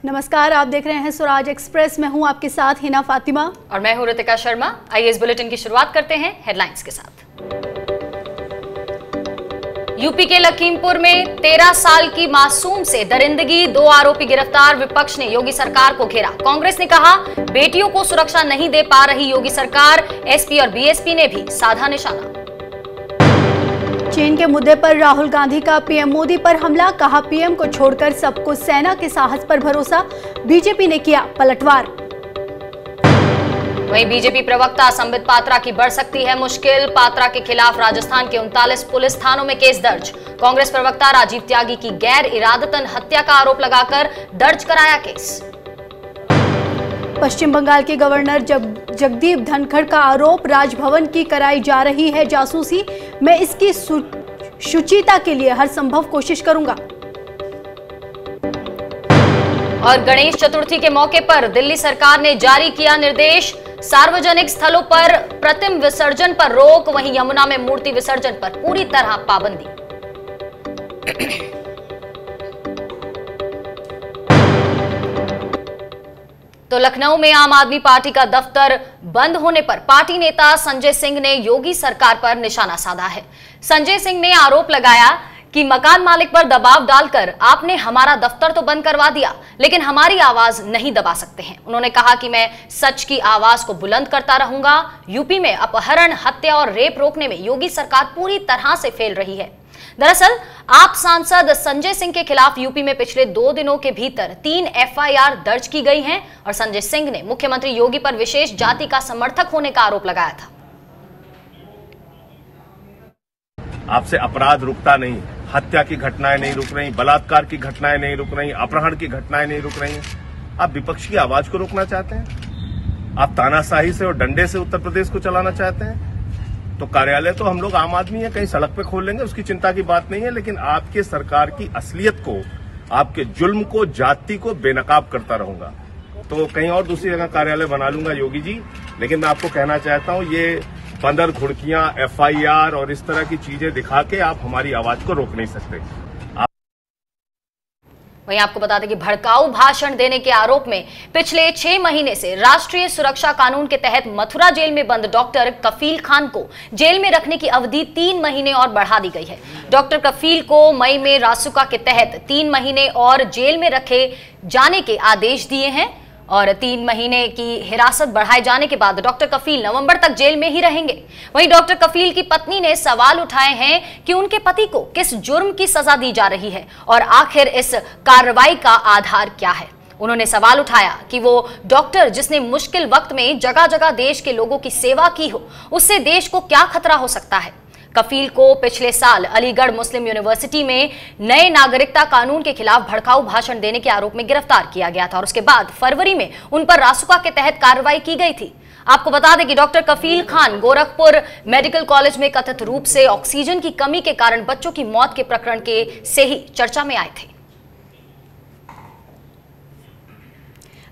नमस्कार, आप देख रहे हैं स्वराज एक्सप्रेस। मैं हूं आपके साथ हिना फातिमा और मैं हूं ऋतिका शर्मा। आइए इस बुलेटिन की शुरुआत करते हैं हेडलाइंस के साथ। यूपी के लखीमपुर में 13 साल की मासूम से दरिंदगी, 2 आरोपी गिरफ्तार। विपक्ष ने योगी सरकार को घेरा। कांग्रेस ने कहा बेटियों को सुरक्षा नहीं दे पा रही योगी सरकार। एसपी और बीएसपी ने भी साधा निशाना। चीन के मुद्दे पर राहुल गांधी का पीएम मोदी पर हमला, कहा पीएम को छोड़कर सबको सेना के साहस पर भरोसा। बीजेपी ने किया पलटवार। वहीं बीजेपी प्रवक्ता संबित पात्रा की बढ़ सकती है मुश्किल। पात्रा के खिलाफ राजस्थान के 39 पुलिस थानों में केस दर्ज। कांग्रेस प्रवक्ता राजीव त्यागी की गैर इरादतन हत्या का आरोप लगाकर दर्ज कराया केस। पश्चिम बंगाल के गवर्नर जगदीप धनखड़ का आरोप, राजभवन की कराई जा रही है जासूसी। मैं इसकी शुचिता के लिए हर संभव कोशिश करूंगा। और गणेश चतुर्थी के मौके पर दिल्ली सरकार ने जारी किया निर्देश, सार्वजनिक स्थलों पर प्रतिम विसर्जन पर रोक। वहीं यमुना में मूर्ति विसर्जन पर पूरी तरह पाबंदी। तो लखनऊ में आम आदमी पार्टी का दफ्तर बंद होने पर पार्टी नेता संजय सिंह ने योगी सरकार पर निशाना साधा है। संजय सिंह ने आरोप लगाया कि मकान मालिक पर दबाव डालकर आपने हमारा दफ्तर तो बंद करवा दिया, लेकिन हमारी आवाज नहीं दबा सकते हैं। उन्होंने कहा कि मैं सच की आवाज को बुलंद करता रहूंगा। यूपी में अपहरण, हत्या और रेप रोकने में योगी सरकार पूरी तरह से फेल रही है। दरअसल आप सांसद संजय सिंह के खिलाफ यूपी में पिछले 2 दिनों के भीतर 3 एफआईआर दर्ज की गई हैं और संजय सिंह ने मुख्यमंत्री योगी पर विशेष जाति का समर्थक होने का आरोप लगाया था। आपसे अपराध रुकता नहीं, हत्या की घटनाएं नहीं रुक रही, बलात्कार की घटनाएं नहीं रुक रही, अपहरण की घटनाएं नहीं रुक रही। आप विपक्ष की आवाज को रोकना चाहते हैं, आप तानाशाही से और डंडे से उत्तर प्रदेश को चलाना चाहते हैं। तो कार्यालय तो हम लोग आम आदमी है, कहीं सड़क पे खोल लेंगे, उसकी चिंता की बात नहीं है, लेकिन आपके सरकार की असलियत को, आपके जुल्म को, जाति को बेनकाब करता रहूंगा। तो कहीं और दूसरी जगह कार्यालय बना लूंगा योगी जी। लेकिन मैं आपको कहना चाहता हूं, ये बंदर घुड़कियां, एफआईआर और इस तरह की चीजें दिखा के आप हमारी आवाज को रोक नहीं सकते। वहीं आपको बता दें कि भड़काऊ भाषण देने के आरोप में पिछले 6 महीने से राष्ट्रीय सुरक्षा कानून के तहत मथुरा जेल में बंद डॉक्टर कफील खान को जेल में रखने की अवधि 3 महीने और बढ़ा दी गई है। डॉक्टर कफील को मई में रासुका के तहत 3 महीने और जेल में रखे जाने के आदेश दिए हैं और 3 महीने की हिरासत बढ़ाए जाने के बाद डॉक्टर कफील नवंबर तक जेल में ही रहेंगे। वहीं डॉक्टर कफील की पत्नी ने सवाल उठाए हैं कि उनके पति को किस जुर्म की सजा दी जा रही है और आखिर इस कार्रवाई का आधार क्या है। उन्होंने सवाल उठाया कि वो डॉक्टर जिसने मुश्किल वक्त में जगह जगह देश के लोगों की सेवा की हो, उससे देश को क्या खतरा हो सकता है। कफील को पिछले साल अलीगढ़ मुस्लिम यूनिवर्सिटी में नए नागरिकता कानून के खिलाफ भड़काऊ भाषण देने के आरोप में गिरफ्तार किया गया था और उसके बाद फरवरी में उन पर रासुका के तहत कार्रवाई की गई थी। आपको बता दें कि डॉक्टर कफील खान गोरखपुर मेडिकल कॉलेज में कथित रूप से ऑक्सीजन की कमी के कारण बच्चों की मौत के प्रकरण के से ही चर्चा में आए थे।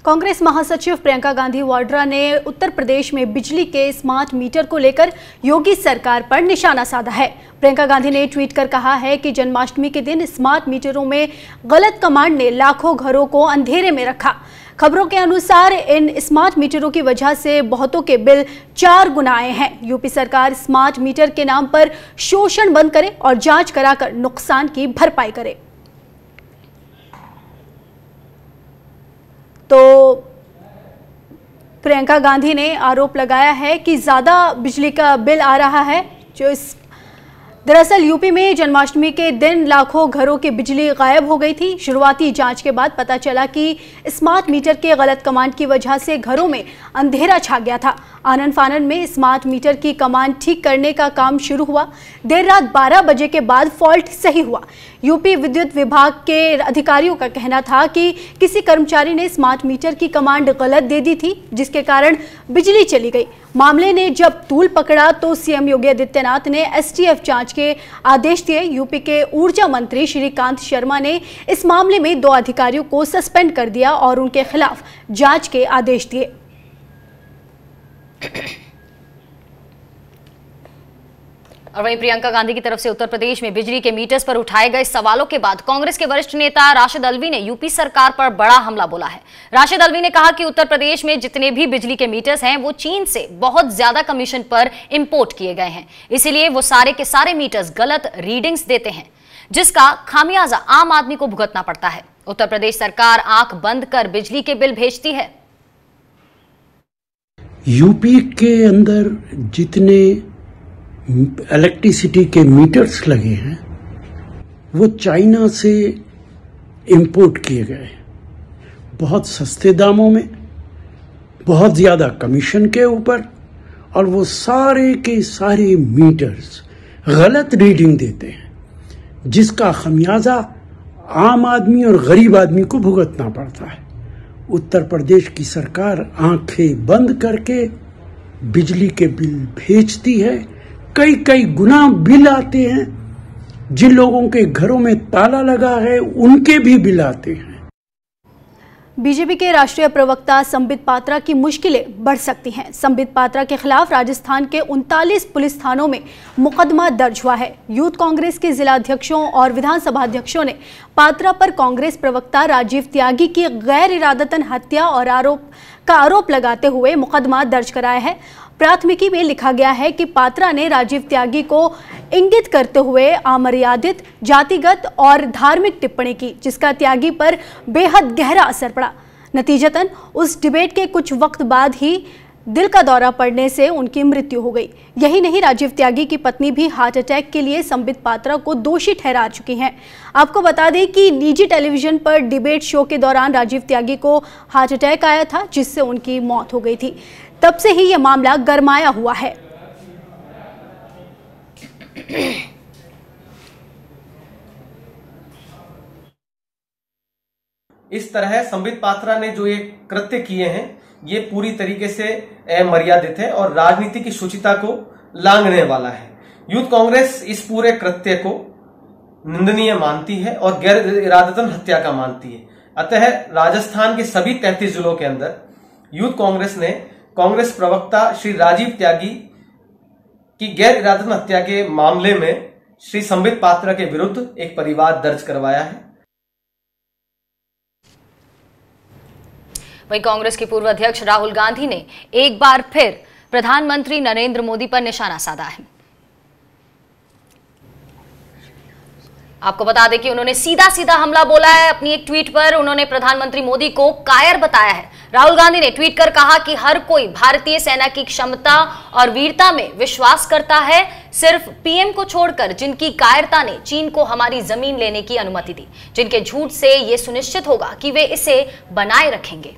कांग्रेस महासचिव प्रियंका गांधी वाड्रा ने उत्तर प्रदेश में बिजली के स्मार्ट मीटर को लेकर योगी सरकार पर निशाना साधा है। प्रियंका गांधी ने ट्वीट कर कहा है कि जन्माष्टमी के दिन स्मार्ट मीटरों में गलत कमांड ने लाखों घरों को अंधेरे में रखा। खबरों के अनुसार इन स्मार्ट मीटरों की वजह से बहुतों के बिल 4 गुना आए हैं। यूपी सरकार स्मार्ट मीटर के नाम पर शोषण बंद करे और जांच कराकर नुकसान की भरपाई करे। तो प्रियंका गांधी ने आरोप लगाया है कि ज्यादा बिजली का बिल आ रहा है। दरअसल यूपी में जन्माष्टमी के दिन लाखों घरों की बिजली गायब हो गई थी। शुरुआती जांच के बाद पता चला कि स्मार्ट मीटर के गलत कमांड की वजह से घरों में अंधेरा छा गया था। आनन फानन में स्मार्ट मीटर की कमांड ठीक करने का काम शुरू हुआ। देर रात 12 बजे के बाद फॉल्ट सही हुआ। यूपी विद्युत विभाग के अधिकारियों का कहना था कि किसी कर्मचारी ने स्मार्ट मीटर की कमांड गलत दे दी थी, जिसके कारण बिजली चली गई। मामले ने जब तूल पकड़ा तो सीएम योगी आदित्यनाथ ने एसटीएफ जांच के आदेश दिए। यूपी के ऊर्जा मंत्री श्रीकांत शर्मा ने इस मामले में 2 अधिकारियों को सस्पेंड कर दिया और उनके खिलाफ जांच के आदेश दिए। और वहीं प्रियंका गांधी की तरफ से उत्तर प्रदेश में बिजली के मीटर्स पर उठाए गए सवालों के बाद कांग्रेस के वरिष्ठ नेता राशिद अल्वी ने यूपी सरकार पर बड़ा हमला बोला है। राशिद अल्वी ने कहा कि उत्तर प्रदेश में जितने भी बिजली के मीटर्स हैं वो चीन से बहुत ज्यादा कमीशन पर इंपोर्ट किए गए हैं, इसीलिए वो सारे के सारे मीटर्स गलत रीडिंग्स देते हैं, जिसका खामियाजा आम आदमी को भुगतना पड़ता है। उत्तर प्रदेश सरकार आंख बंद कर बिजली के बिल भेजती है। यूपी के अंदर जितने इलेक्ट्रिसिटी के मीटर्स लगे हैं वो चाइना से इंपोर्ट किए गए, बहुत सस्ते दामों में, बहुत ज़्यादा कमीशन के ऊपर, और वो सारे के सारे मीटर्स गलत रीडिंग देते हैं, जिसका खमियाजा आम आदमी और गरीब आदमी को भुगतना पड़ता है। उत्तर प्रदेश की सरकार आंखें बंद करके बिजली के बिल भेजती है। कई कई गुना बिल आते हैं, जिन लोगों के घरों में ताला लगा है उनके भी बिल आते हैं। बीजेपी के राष्ट्रीय प्रवक्ता संबित पात्रा की मुश्किलें बढ़ सकती हैं। संबित पात्रा के खिलाफ राजस्थान के 39 पुलिस थानों में मुकदमा दर्ज हुआ है। यूथ कांग्रेस के जिला अध्यक्षों और विधानसभा अध्यक्षों ने पात्रा पर कांग्रेस प्रवक्ता राजीव त्यागी की गैर इरादतन हत्या और आरोप लगाते हुए मुकदमा दर्ज कराया है। प्राथमिकी में लिखा गया है कि पात्रा ने राजीव त्यागी को इंगित करते हुए अमर्यादित, जातिगत और धार्मिक टिप्पणी की, जिसका त्यागी पर बेहद गहरा असर पड़ा। नतीजतन उस डिबेट के कुछ वक्त बाद ही दिल का दौरा पड़ने से उनकी मृत्यु हो गई। यही नहीं, राजीव त्यागी की पत्नी भी हार्ट अटैक के लिए संबित पात्रा को दोषी ठहरा चुकी हैं। आपको बता दें कि निजी टेलीविजन पर डिबेट शो के दौरान राजीव त्यागी को हार्ट अटैक आया था, जिससे उनकी मौत हो गई थी। तब से ही यह मामला गरमाया हुआ है। इस तरह संबित पात्रा ने जो ये कृत्य किए हैं ये पूरी तरीके से अमर्यादित है और राजनीति की शुचिता को लांघने वाला है। यूथ कांग्रेस इस पूरे कृत्य को निंदनीय मानती है और गैर इरादतन हत्या का मानती है। अतः राजस्थान के सभी 33 जिलों के अंदर यूथ कांग्रेस ने कांग्रेस प्रवक्ता श्री राजीव त्यागी की गैर इरादतन हत्या के मामले में श्री संबित पात्रा के विरुद्ध एक परिवाद दर्ज करवाया है। वहीं कांग्रेस के पूर्व अध्यक्ष राहुल गांधी ने एक बार फिर प्रधानमंत्री नरेंद्र मोदी पर निशाना साधा है। आपको बता दें कि उन्होंने सीधा सीधा हमला बोला है। अपनी एक ट्वीट पर उन्होंने प्रधानमंत्री मोदी को कायर बताया है। राहुल गांधी ने ट्वीट कर कहा कि हर कोई भारतीय सेना की क्षमता और वीरता में विश्वास करता है, सिर्फ पीएम को छोड़कर, जिनकी कायरता ने चीन को हमारी जमीन लेने की अनुमति दी, जिनके झूठ से यह सुनिश्चित होगा कि वे इसे बनाए रखेंगे।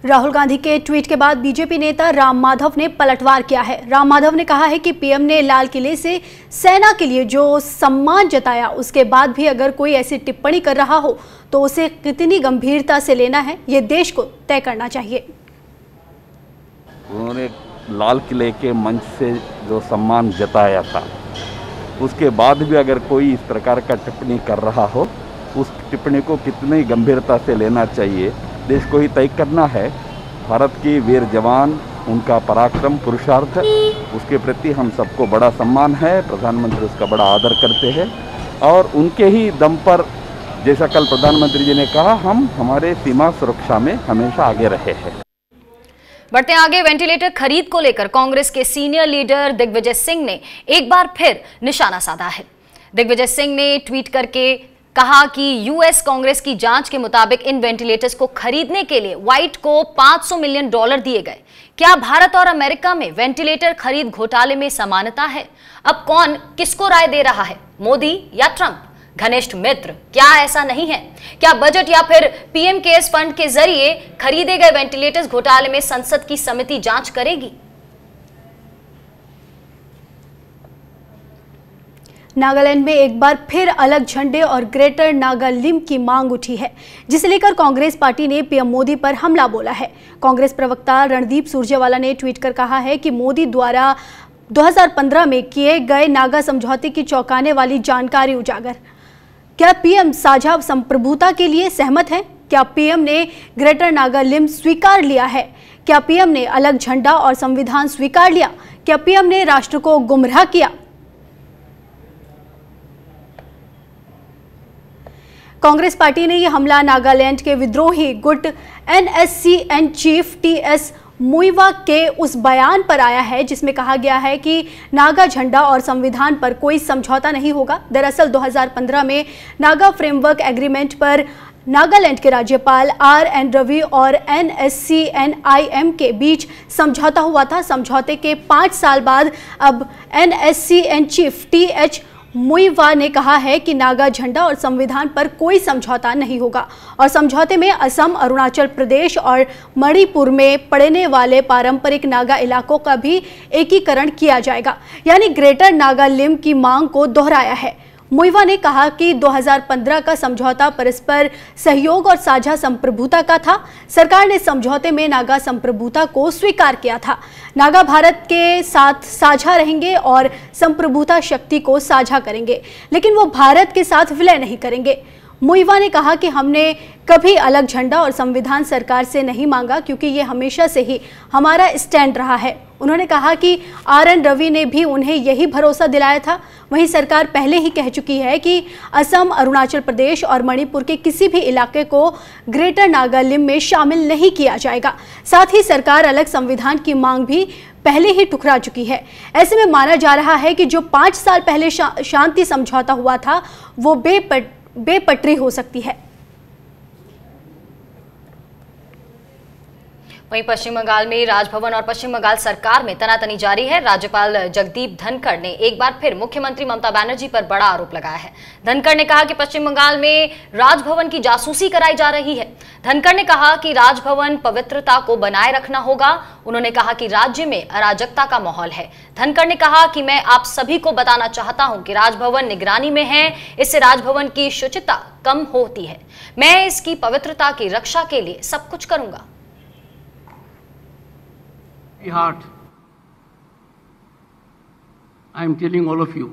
राहुल गांधी के ट्वीट के बाद बीजेपी नेता राम माधव ने पलटवार किया है। राम माधव ने कहा है कि पीएम ने लाल किले से सेना के लिए जो सम्मान जताया, उसके बाद भी अगर कोई ऐसी टिप्पणी कर रहा हो तो उसे कितनी गंभीरता से लेना है, ये देश को तय करना चाहिए। उन्होंने लाल किले के मंच से जो सम्मान जताया था, उसके बाद भी अगर कोई इस प्रकार का टिप्पणी कर रहा हो, उस टिप्पणी को कितनी गंभीरता से लेना चाहिए, देश को ही तय करना है। भारत की वीर जवान, उनका पराक्रम, पुरुषार्थ, उसके प्रति हम सबको बड़ा सम्मान है। प्रधानमंत्री उसका बड़ा आदर करते हैं और उनके ही दम पर, जैसा कल प्रधानमंत्री जी ने कहा, हम हमारे सीमा सुरक्षा में हमेशा आगे रहे हैं। बढ़ते आगे, वेंटिलेटर खरीद को लेकर कांग्रेस के सीनियर लीडर दिग्विजय सिंह ने एक बार फिर निशाना साधा है। दिग्विजय सिंह ने ट्वीट करके कहा कि यूएस कांग्रेस की जांच के मुताबिक इन वेंटिलेटर्स को खरीदने के लिए व्हाइट को $500 मिलियन दिए गए। क्या भारत और अमेरिका में वेंटिलेटर खरीद घोटाले में समानता है? अब कौन किसको राय दे रहा है, मोदी या ट्रंप? घनिष्ठ मित्र, क्या ऐसा नहीं है? क्या बजट या फिर पीएम केयर्स फंड के जरिए खरीदे गए वेंटिलेटर्स घोटाले में संसद की समिति जांच करेगी? नागालैंड में एक बार फिर अलग झंडे और ग्रेटर नागालिम की मांग उठी है, जिसे लेकर कांग्रेस पार्टी ने पीएम मोदी पर हमला बोला है। कांग्रेस प्रवक्ता रणदीप सुरजेवाला ने ट्वीट कर कहा है कि मोदी द्वारा 2015 में किए गए नागा समझौते की चौंकाने वाली जानकारी उजागर। क्या पीएम साझा संप्रभुता के लिए सहमत हैं? क्या पीएम ने ग्रेटर नागालैंड स्वीकार लिया है? क्या पीएम ने अलग झंडा और संविधान स्वीकार लिया? क्या पीएम ने राष्ट्र को गुमराह किया? कांग्रेस पार्टी ने यह हमला नागालैंड के विद्रोही गुट NSCN चीफ TS मुइवा के उस बयान पर आया है जिसमें कहा गया है कि नागा झंडा और संविधान पर कोई समझौता नहीं होगा। दरअसल 2015 में नागा फ्रेमवर्क एग्रीमेंट पर नागालैंड के राज्यपाल RN रवि और NSCN-IM के बीच समझौता हुआ था। समझौते के 5 साल बाद अब NSCN चीफ TH मुइवा ने कहा है कि नागा झंडा और संविधान पर कोई समझौता नहीं होगा और समझौते में असम, अरुणाचल प्रदेश और मणिपुर में पड़ने वाले पारंपरिक नागा इलाकों का भी एकीकरण किया जाएगा, यानी ग्रेटर नागालैंड की मांग को दोहराया है। मुइवा ने कहा कि 2015 का समझौता परस्पर सहयोग और साझा संप्रभुता का था। सरकार ने समझौते में नागा संप्रभुता को स्वीकार किया था। नागा भारत के साथ साझा रहेंगे और संप्रभुता शक्ति को साझा करेंगे, लेकिन वो भारत के साथ विलय नहीं करेंगे। मुइवा ने कहा कि हमने कभी अलग झंडा और संविधान सरकार से नहीं मांगा क्योंकि ये हमेशा से ही हमारा स्टैंड रहा है। उन्होंने कहा कि RN रवि ने भी उन्हें यही भरोसा दिलाया था। वहीं सरकार पहले ही कह चुकी है कि असम, अरुणाचल प्रदेश और मणिपुर के किसी भी इलाके को ग्रेटर नागालैंड में शामिल नहीं किया जाएगा। साथ ही सरकार अलग संविधान की मांग भी पहले ही ठुकरा चुकी है। ऐसे में माना जा रहा है कि जो 5 साल पहले शांति समझौता हुआ था वो बेपटरी हो सकती है। वहीं पश्चिम बंगाल में राजभवन और पश्चिम बंगाल सरकार में तनातनी जारी है। राज्यपाल जगदीप धनखड़ ने एक बार फिर मुख्यमंत्री ममता बनर्जी पर बड़ा आरोप लगाया है। धनखड़ ने कहा कि पश्चिम बंगाल में राजभवन की जासूसी कराई जा रही है। धनखड़ ने कहा कि राजभवन पवित्रता को बनाए रखना होगा। उन्होंने कहा कि राज्य में अराजकता का माहौल है। धनखड़ ने कहा कि मैं आप सभी को बताना चाहता हूं कि राजभवन निगरानी में है, इससे राजभवन की शुचिता कम होती है। मैं इसकी पवित्रता की रक्षा के लिए सब कुछ करूंगा। Heart, I am telling all of you,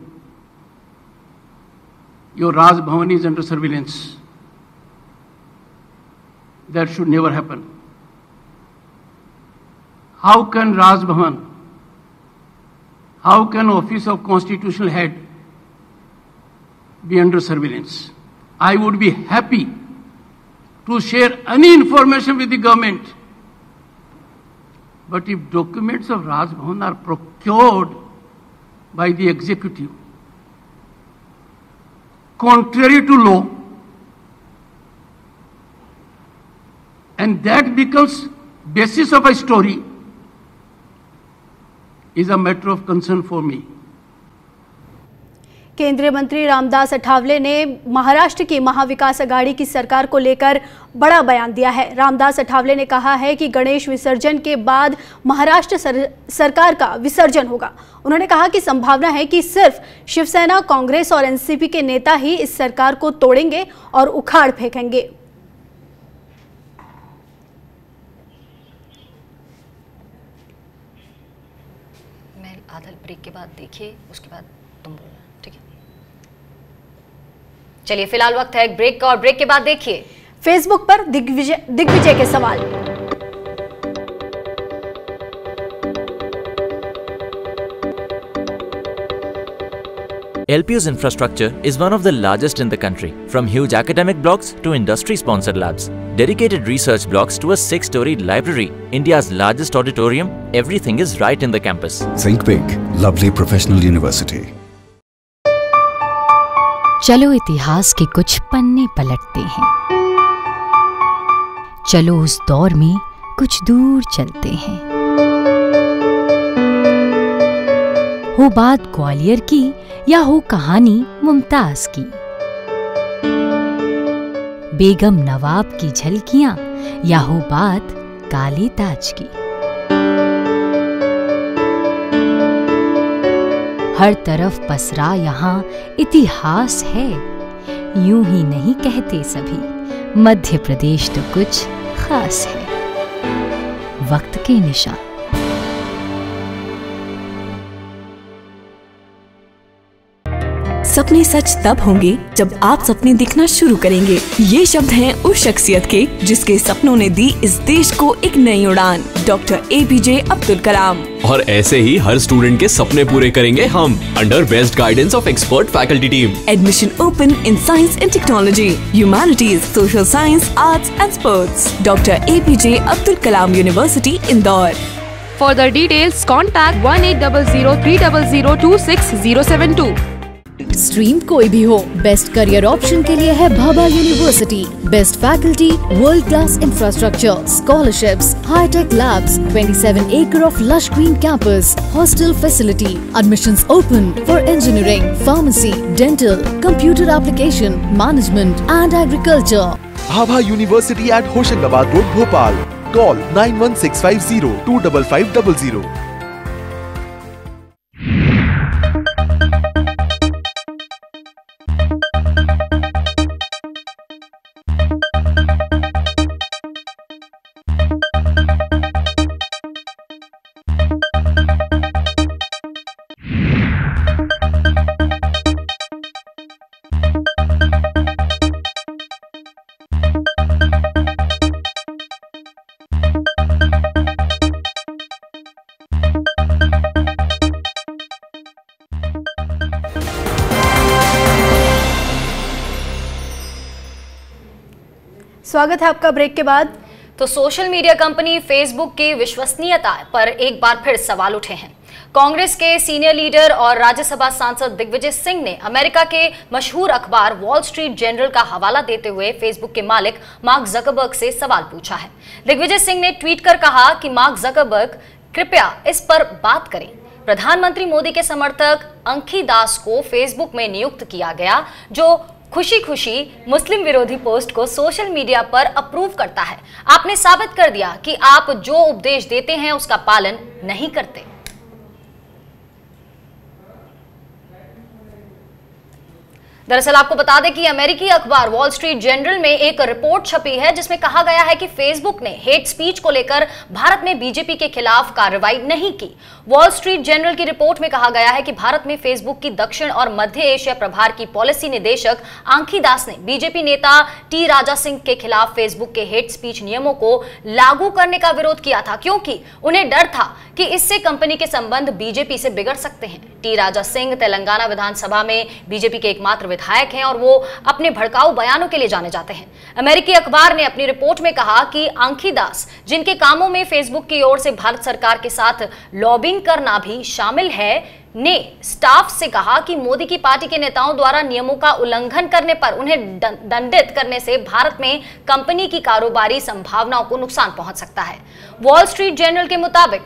your Raj Bhavan is under surveillance. That should never happen. How can Raj Bhavan, how can Office of Constitutional Head be under surveillance? I would be happy to share any information with the government. But if documents of Raj Bhavan are procured by the executive, contrary to law, and that becomes basis of a story, is a matter of concern for me. केंद्रीय मंत्री रामदास अठावले ने महाराष्ट्र की महाविकास अघाड़ी की सरकार को लेकर बड़ा बयान दिया है। रामदास अठावले ने कहा है कि गणेश विसर्जन के बाद महाराष्ट्र सरकार का विसर्जन होगा। उन्होंने कहा कि संभावना है कि सिर्फ शिवसेना, कांग्रेस और एनसीपी के नेता ही इस सरकार को तोड़ेंगे और उखाड़ फेंकेंगे। मैं आधा ब्रेक के बाद देखिए, उसके बाद तुम बोलना, ठीक है? चलिए फिलहाल वक्त है एक ब्रेक का और ब्रेक के बाद देखिए फेसबुक पर दिग्विजय के सवाल। LPU's infrastructure is one of the largest in the country, from huge academic blocks to industry-sponsored labs, dedicated research blocks to a 6-storied library, India's largest auditorium, everything is right in the campus. Think big, lovely professional university. चलो इतिहास के कुछ पन्ने पलटते हैं। चलो उस दौर में कुछ दूर चलते हैं। हो बात ग्वालियर की या हो कहानी मुमताज की, बेगम नवाब की झलकियां या हो बात काले ताज की, हर तरफ पसरा यहाँ इतिहास है। यूं ही नहीं कहते सभी, मध्य प्रदेश तो कुछ खास है। वक्त के निशान। सपने सच तब होंगे जब आप सपने दिखना शुरू करेंगे। ये शब्द हैं उस शख्सियत के जिसके सपनों ने दी इस देश को एक नई उड़ान, डॉक्टर APJ अब्दुल कलाम। और ऐसे ही हर स्टूडेंट के सपने पूरे करेंगे हम, under best guidance of expert faculty team. Admission open in science and technology, humanities, social science, arts and sports. Doctor APJ Abdul Kalam university, Indore. For the details, contact 180030026072। Stream कोई भी हो, बेस्ट करियर ऑप्शन के लिए है Bhabha university. Best faculty, world class infrastructure, scholarships, high tech labs, 27 acre of lush green campus, hostel facility, admissions open for engineering, pharmacy, dental, computer application, management and agriculture. Bhabha university at Hoshangabad road, Bhopal. Call 9165025500। स्वागत है आपका break के बाद। तो social media company Facebook की विश्वसनीयता पर एक बार फिर सवाल उठे हैं। कांग्रेस के सीनियर लीडर और राज्यसभा सांसद दिग्विजय सिंह ने अमेरिका के मशहूर अखबार वॉल स्ट्रीट जर्नल का हवाला देते हुए फेसबुक के मालिक मार्क जकरबर्ग से सवाल पूछा है। दिग्विजय सिंह ने ट्वीट कर कहा कि मार्क जकरबर्ग कृपया इस पर बात करें। प्रधानमंत्री मोदी के समर्थक अंखी दास को फेसबुक में नियुक्त किया गया, जो खुशी खुशी मुस्लिम विरोधी पोस्ट को सोशल मीडिया पर अप्रूव करता है। आपने साबित कर दिया कि आप जो उपदेश देते हैं उसका पालन नहीं करते। दरअसल आपको बता दें कि अमेरिकी अखबार वॉल स्ट्रीट जर्नल में एक रिपोर्ट छपी है जिसमें कहा गया है कि फेसबुक ने हेट स्पीच को लेकर भारत में बीजेपी के खिलाफ कार्रवाई नहीं की। वॉल स्ट्रीट जर्नल की रिपोर्ट में कहा गया है कि भारत में फेसबुक की दक्षिण और मध्य एशिया प्रभार की पॉलिसी निदेशक आंखी दास ने बीजेपी नेता टी राजा सिंह के खिलाफ फेसबुक के हेट स्पीच नियमों को लागू करने का विरोध किया था, क्योंकि उन्हें डर था कि इससे कंपनी के संबंध बीजेपी से बिगड़ सकते हैं। टी राजा सिंह तेलंगाना विधानसभा में बीजेपी के एकमात्र विधायक हैं और वो अपने भड़काऊ बयानों के लिए जाने जाते हैं। अमेरिकी अखबार ने अपनी रिपोर्ट में कहा कि आंखी दास, जिनके कामों में फेसबुक की ओर से भारत सरकार के साथ लॉबिंग करना भी शामिल है, ने स्टाफ से कहा कि मोदी की पार्टी के नेताओं द्वारा नियमों का उल्लंघन करने पर उन्हें दंडित करने से भारत में कंपनी की कारोबारी संभावनाओं को नुकसान पहुंच सकता है। वॉल स्ट्रीट जर्नल के मुताबिक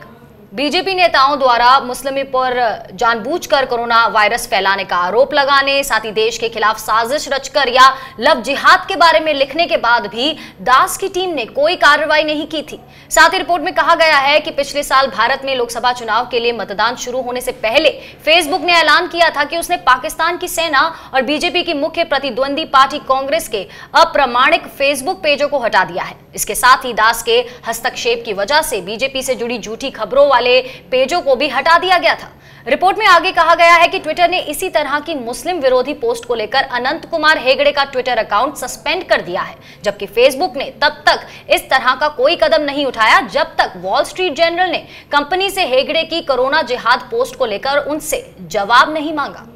बीजेपी नेताओं द्वारा मुस्लिमों पर जानबूझकर कोरोना वायरस फैलाने का आरोप लगाने, साथ ही देश के खिलाफ साजिश रचकर या लव जिहाद के बारे में लिखने के बाद भी दास की टीम ने कोई कार्रवाई नहीं की थी। साथ ही रिपोर्ट में कहा गया है कि पिछले साल भारत में लोकसभा चुनाव के लिए मतदान शुरू होने से पहले फेसबुक ने ऐलान किया था कि उसने पाकिस्तान की सेना और बीजेपी की मुख्य प्रतिद्वंदी पार्टी कांग्रेस के अप्रामाणिक फेसबुक पेजों को हटा दिया है। इसके साथ ही दास के हस्तक्षेप की वजह से बीजेपी से जुड़ी झूठी खबरों वाले पेजों को भी हटा दिया गया था। रिपोर्ट में आगे कहा गया है कि ट्विटर ने इसी तरह की मुस्लिम विरोधी पोस्ट को लेकर अनंत कुमार हेगड़े का ट्विटर अकाउंट सस्पेंड कर दिया है, जबकि फेसबुक ने तब तक इस तरह का कोई कदम नहीं उठाया जब तक वॉल स्ट्रीट जर्नल ने कंपनी से हेगड़े की कोरोना जिहाद पोस्ट को लेकर उनसे जवाब नहीं मांगा।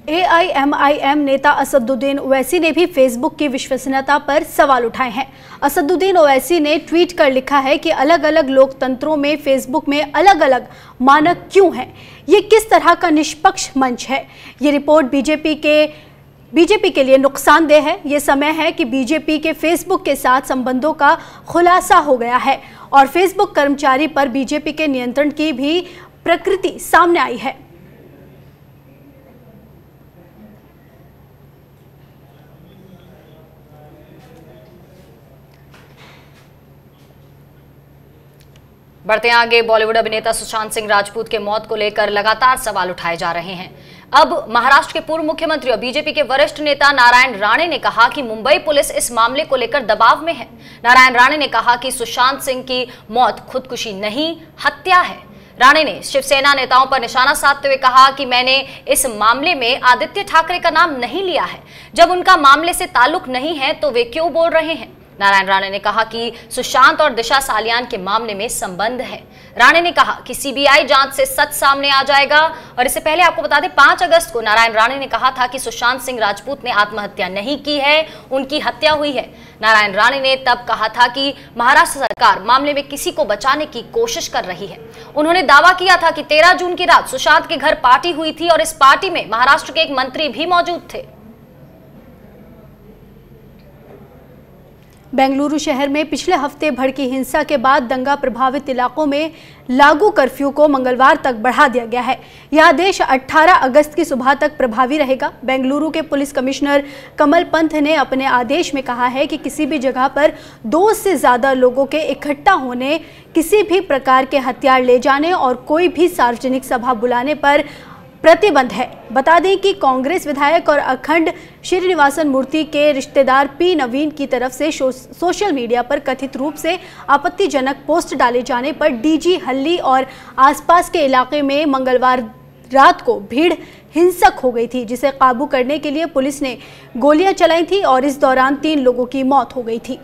AIMIM नेता असदुद्दीन ओवैसी ने भी फेसबुक की विश्वसनीयता पर सवाल उठाए हैं। असदुद्दीन ओवैसी ने ट्वीट कर लिखा है कि अलग अलग लोकतंत्रों में फेसबुक में अलग अलग मानक क्यों हैं? ये किस तरह का निष्पक्ष मंच है? ये रिपोर्ट बीजेपी के लिए नुकसानदेह है। ये समय है कि बीजेपी के फेसबुक के साथ संबंधों का खुलासा हो गया है और फेसबुक कर्मचारी पर बीजेपी के नियंत्रण की भी प्रकृति सामने आई है। बढ़ते आगे, बॉलीवुड अभिनेता सुशांत सिंह राजपूत के मौत को लेकर लगातार सवाल उठाए जा रहे हैं। अब महाराष्ट्र के पूर्व मुख्यमंत्री और बीजेपी के वरिष्ठ नेता नारायण राणे ने कहा कि मुंबई पुलिस इस मामले को लेकर दबाव में है। नारायण राणे ने कहा कि सुशांत सिंह की मौत खुदकुशी नहीं, हत्या है। राणे ने शिवसेना नेताओं पर निशाना साधते हुए कहा कि मैंने इस मामले में आदित्य ठाकरे का नाम नहीं लिया है। जब उनका मामले से ताल्लुक नहीं है तो वे क्यों बोल रहे हैं। नारायण राणे ने कहा कि सुशांत और दिशा सालियान के मामले में संबंध है। राणे ने कहा कि सीबीआई जांच से सच सामने आ जाएगा। और इससे पहले आपको बता दें 5 अगस्त को नारायण राणे ने कहा था कि सुशांत सिंह राजपूत ने आत्महत्या नहीं की है, उनकी हत्या हुई है। नारायण राणे ने तब कहा था कि महाराष्ट्र सरकार मामले में किसी को बचाने की कोशिश कर रही है। उन्होंने दावा किया था कि 13 जून की रात सुशांत के घर पार्टी हुई थी और इस पार्टी में महाराष्ट्र के एक मंत्री भी मौजूद थे। बेंगलुरु शहर में पिछले हफ्ते भड़की हिंसा के बाद दंगा प्रभावित इलाकों में लागू कर्फ्यू को मंगलवार तक बढ़ा दिया गया है। यह आदेश 18 अगस्त की सुबह तक प्रभावी रहेगा। बेंगलुरु के पुलिस कमिश्नर कमल पंथ ने अपने आदेश में कहा है कि किसी भी जगह पर 2 से ज्यादा लोगों के इकट्ठा होने, किसी भी प्रकार के हथियार ले जाने और कोई भी सार्वजनिक सभा बुलाने पर प्रतिबंध है। बता दें कि कांग्रेस विधायक और अखंड श्रीनिवासन मूर्ति के रिश्तेदार पी नवीन की तरफ से सोशल मीडिया पर कथित रूप से आपत्तिजनक पोस्ट डाले जाने पर डीजी हल्ली और आसपास के इलाके में मंगलवार रात को भीड़ हिंसक हो गई थी, जिसे काबू करने के लिए पुलिस ने गोलियां चलाई थी और इस दौरान 3 लोगों की मौत हो गई थी।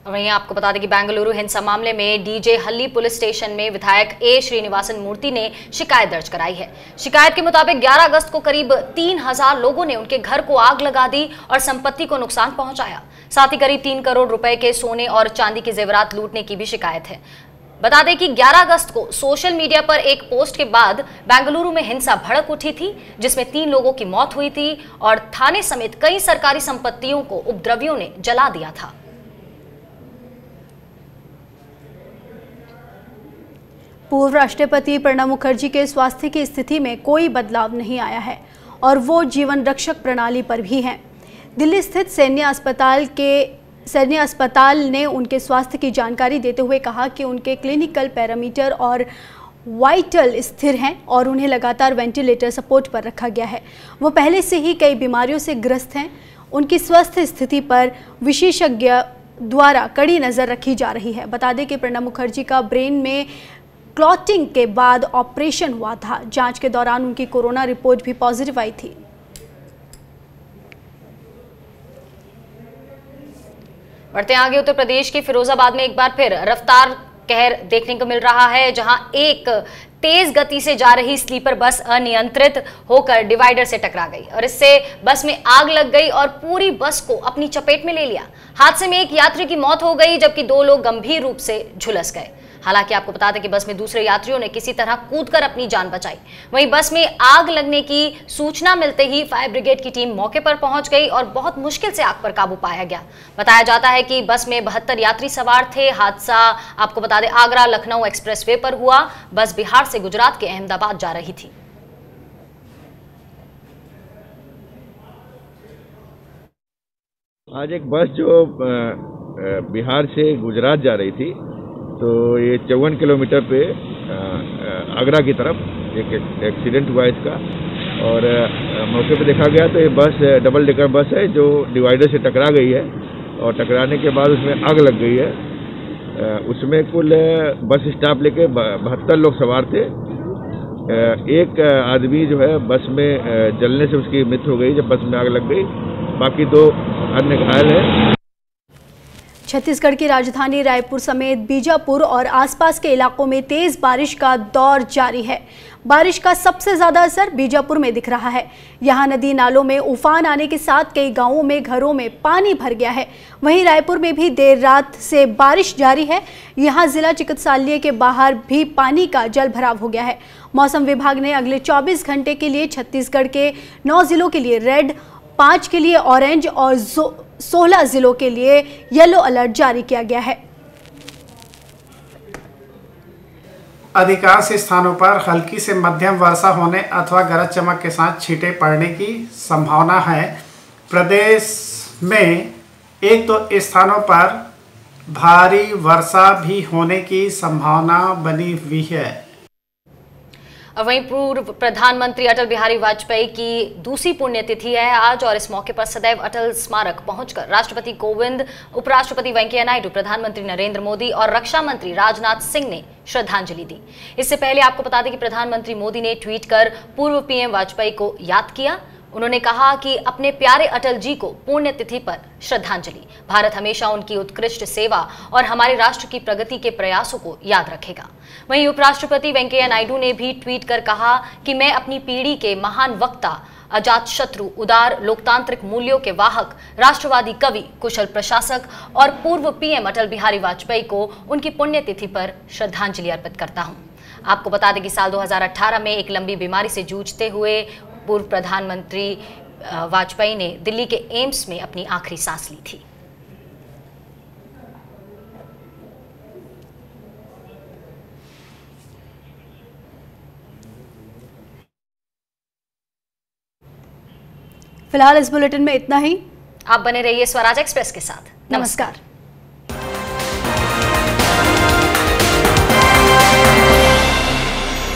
वहीं आपको बता दें कि बेंगलुरु हिंसा मामले में डीजे हल्ली पुलिस स्टेशन में विधायक ए श्रीनिवासन मूर्ति ने शिकायत दर्ज कराई है। शिकायत के मुताबिक 11 अगस्त को करीब 3000 लोगों ने उनके घर को आग लगा दी और संपत्ति को नुकसान पहुंचाया। साथ ही करीब 3 करोड़ रुपए के सोने और चांदी के जेवरात लूटने की भी शिकायत है। बता दें कि 11 अगस्त को सोशल मीडिया पर एक पोस्ट के बाद बेंगलुरु में हिंसा भड़क उठी थी, जिसमें 3 लोगों की मौत हुई थी और थाने समेत कई सरकारी संपत्तियों को उपद्रवियों ने जला दिया था। पूर्व राष्ट्रपति प्रणब मुखर्जी के स्वास्थ्य की स्थिति में कोई बदलाव नहीं आया है और वो जीवन रक्षक प्रणाली पर भी हैं। दिल्ली स्थित सैन्य अस्पताल ने उनके स्वास्थ्य की जानकारी देते हुए कहा कि उनके क्लिनिकल पैरामीटर और वाइटल स्थिर हैं और उन्हें लगातार वेंटिलेटर सपोर्ट पर रखा गया है। वो पहले से ही कई बीमारियों से ग्रस्त हैं। उनकी स्वास्थ्य स्थिति पर विशेषज्ञ द्वारा कड़ी नज़र रखी जा रही है। बता दें कि प्रणब मुखर्जी का ब्रेन में क्लॉटिंग के बाद ऑपरेशन हुआ था। जांच के दौरान उनकी कोरोना रिपोर्ट भी पॉजिटिव आई थी। बढ़ते आगे, उत्तर प्रदेश के फिरोजाबाद में एक बार फिर रफ्तार कहर देखने को मिल रहा है, जहां एक तेज गति से जा रही स्लीपर बस अनियंत्रित होकर डिवाइडर से टकरा गई और इससे बस में आग लग गई और पूरी बस को अपनी चपेट में ले लिया। हादसे में एक यात्री की मौत हो गई जबकि 2 लोग गंभीर रूप से झुलस गए। हालांकि आपको बता दें कि बस में दूसरे यात्रियों ने किसी तरह कूदकर अपनी जान बचाई। वहीं बस में आग लगने की सूचना मिलते ही फायर ब्रिगेड की टीम मौके पर पहुंच गई और बहुत मुश्किल से आग पर काबू पाया गया। बताया जाता है कि बस में 72 यात्री सवार थे। हादसा आपको बता दें आगरा लखनऊ एक्सप्रेसवे पर हुआ। बस बिहार से गुजरात के अहमदाबाद जा रही थी। आज एक बस जो बिहार से गुजरात जा रही थी, तो ये 54 किलोमीटर पे आगरा की तरफ एक एक्सीडेंट हुआ इसका और मौके पे देखा गया तो ये बस डबल डेकर बस है जो डिवाइडर से टकरा गई है और टकराने के बाद उसमें आग लग गई है। उसमें कुल बस स्टाफ लेके 72 लोग सवार थे। एक आदमी जो है बस में जलने से उसकी मृत्यु हो गई जब बस में आग लग गई। बाकी 2 अन्य घायल हैं। छत्तीसगढ़ की राजधानी रायपुर समेत बीजापुर और आसपास के इलाकों में तेज बारिश का दौर जारी है। बारिश का सबसे ज्यादा असर बीजापुर में दिख रहा है। यहां नदी नालों में उफान आने के साथ कई गांवों में घरों में पानी भर गया है। वहीं रायपुर में भी देर रात से बारिश जारी है। यहां जिला चिकित्सालय के बाहर भी पानी का जल भराव हो गया है। मौसम विभाग ने अगले 24 घंटे के लिए छत्तीसगढ़ के 9 जिलों के लिए रेड, 5 के लिए ऑरेंज और 16 जिलों के लिए येलो अलर्ट जारी किया गया है। अधिकांश स्थानों पर हल्की से मध्यम वर्षा होने अथवा गरज चमक के साथ छींटे पड़ने की संभावना है। प्रदेश में 1-2 स्थानों पर भारी वर्षा भी होने की संभावना बनी हुई है। और वहीं पूर्व प्रधानमंत्री अटल बिहारी वाजपेयी की दूसरी पुण्यतिथि है आज, और इस मौके पर सदैव अटल स्मारक पहुंचकर राष्ट्रपति कोविंद, उपराष्ट्रपति वेंकैया नायडू, प्रधानमंत्री नरेंद्र मोदी और रक्षा मंत्री राजनाथ सिंह ने श्रद्धांजलि दी। इससे पहले आपको बता दें कि प्रधानमंत्री मोदी ने ट्वीट कर पूर्व पीएम वाजपेयी को याद किया। उन्होंने कहा कि अपने प्यारे अटल जी को पुण्यतिथि पर श्रद्धांजलि। भारत हमेशा उनकी उत्कृष्ट सेवा और हमारे राष्ट्र की प्रगति के प्रयासों को याद रखेगा। वहीं उपराष्ट्रपति वेंकैया नायडू ने भी ट्वीट कर कहा कि मैं अपनी पीढ़ी के महान वक्ता, अजातशत्रु, उदार लोकतांत्रिक मूल्यों के वाहक, राष्ट्रवादी कवि, कुशल प्रशासक और पूर्व पीएम अटल बिहारी वाजपेयी को उनकी पुण्यतिथि पर श्रद्धांजलि अर्पित करता हूं। आपको बता दें कि साल 2018 में एक लंबी बीमारी से जूझते हुए पूर्व प्रधानमंत्री वाजपेयी ने दिल्ली के एम्स में अपनी आखिरी सांस ली थी। फिलहाल इस बुलेटिन में इतना ही। आप बने रहिए स्वराज एक्सप्रेस के साथ। नमस्कार।